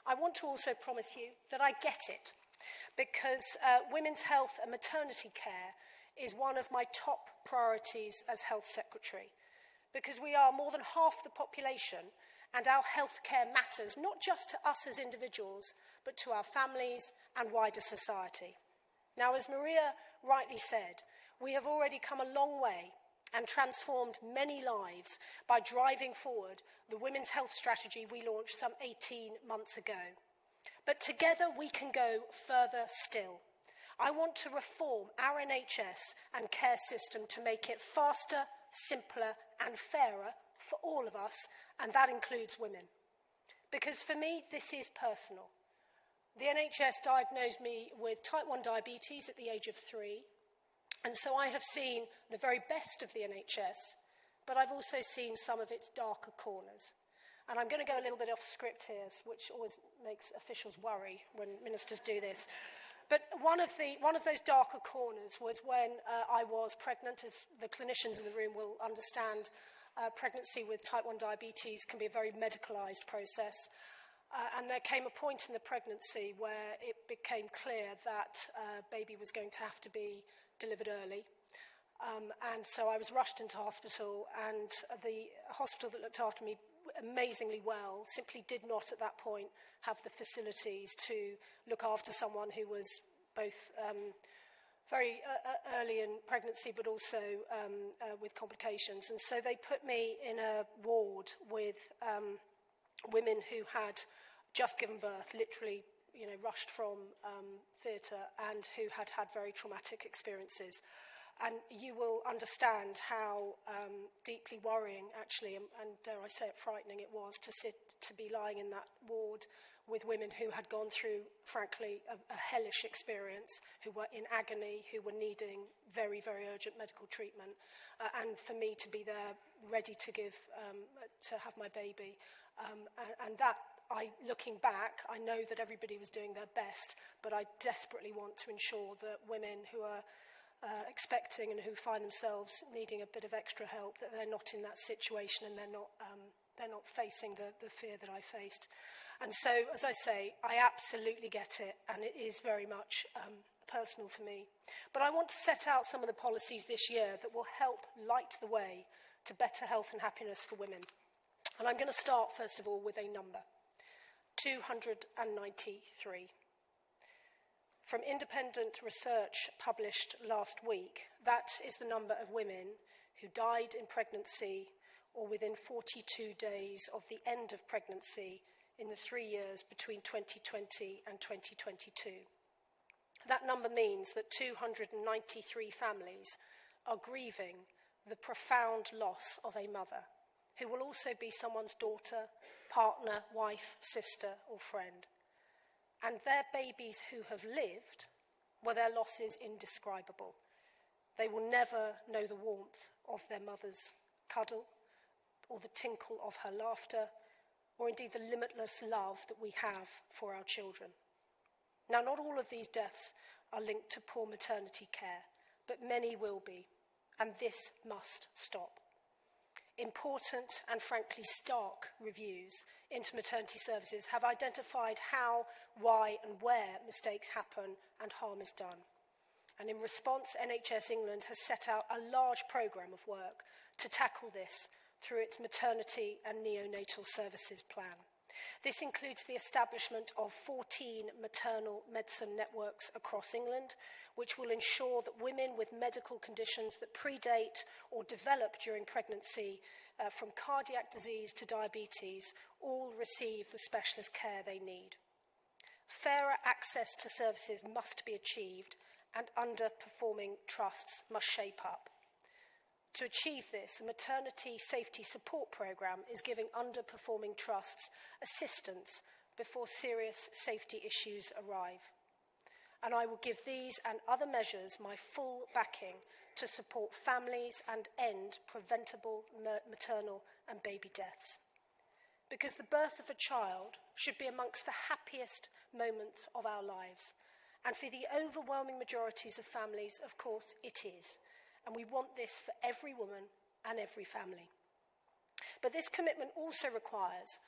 I want to also promise you that I get it, because women's health and maternity care is one of my top priorities as Health Secretary, because we are more than half the population and our health care matters not just to us as individuals, but to our families and wider society. Now, as Maria rightly said, we have already come a long way and transformed many lives by driving forward the women's health strategy we launched some 18 months ago. But together we can go further still. I want to reform our NHS and care system to make it faster, simpler and fairer for all of us, and that includes women. Because for me, this is personal. The NHS diagnosed me with type 1 diabetes at the age of 3, and so I have seen the very best of the NHS, but I've also seen some of its darker corners. And I'm going to go a little bit off script here, which always makes officials worry when ministers do this. But one of those darker corners was when I was pregnant. As the clinicians in the room will understand, pregnancy with type 1 diabetes can be a very medicalised process. And there came a point in the pregnancy where it became clear that baby was going to have to be delivered early. And so I was rushed into hospital, and the hospital that looked after me amazingly well simply did not at that point have the facilities to look after someone who was both very early in pregnancy but also with complications. And so they put me in a ward with women who had just given birth, literally, rushed from theatre, and who had had very traumatic experiences. And you will understand how deeply worrying, actually, and dare I say it, frightening it was to be lying in that ward with women who had gone through, frankly, a hellish experience, who were in agony, who were needing very, very urgent medical treatment, and for me to be there, ready to to have my baby. And that, looking back, I know that everybody was doing their best, but I desperately want to ensure that women who are expecting and who find themselves needing a bit of extra help, that they're not in that situation and they're not facing the fear that I faced. And so, as I say, I absolutely get it, and it is very much personal for me. But I want to set out some of the policies this year that will help light the way to better health and happiness for women. And I'm going to start, first of all, with a number: 293. From independent research published last week, that is the number of women who died in pregnancy or within 42 days of the end of pregnancy in the 3 years between 2020 and 2022. That number means that 293 families are grieving the profound loss of a mother, who will also be someone's daughter, partner, wife, sister, or friend. And their babies who have lived, well, their loss is indescribable. They will never know the warmth of their mother's cuddle, or the tinkle of her laughter, or indeed the limitless love that we have for our children. Now, not all of these deaths are linked to poor maternity care, but many will be, and this must stop. Important and frankly stark reviews into maternity services have identified how, why and where mistakes happen and harm is done. And in response, NHS England has set out a large programme of work to tackle this through its maternity and neonatal services plan. This includes the establishment of 14 maternal medicine networks across England, which will ensure that women with medical conditions that predate or develop during pregnancy, from cardiac disease to diabetes, all receive the specialist care they need. Fairer access to services must be achieved, and underperforming trusts must shape up. To achieve this, a maternity safety support programme is giving underperforming trusts assistance before serious safety issues arrive. And I will give these and other measures my full backing to support families and end preventable maternal and baby deaths. Because the birth of a child should be amongst the happiest moments of our lives. And for the overwhelming majorities of families, of course, it is. And we want this for every woman and every family. But this commitment also requires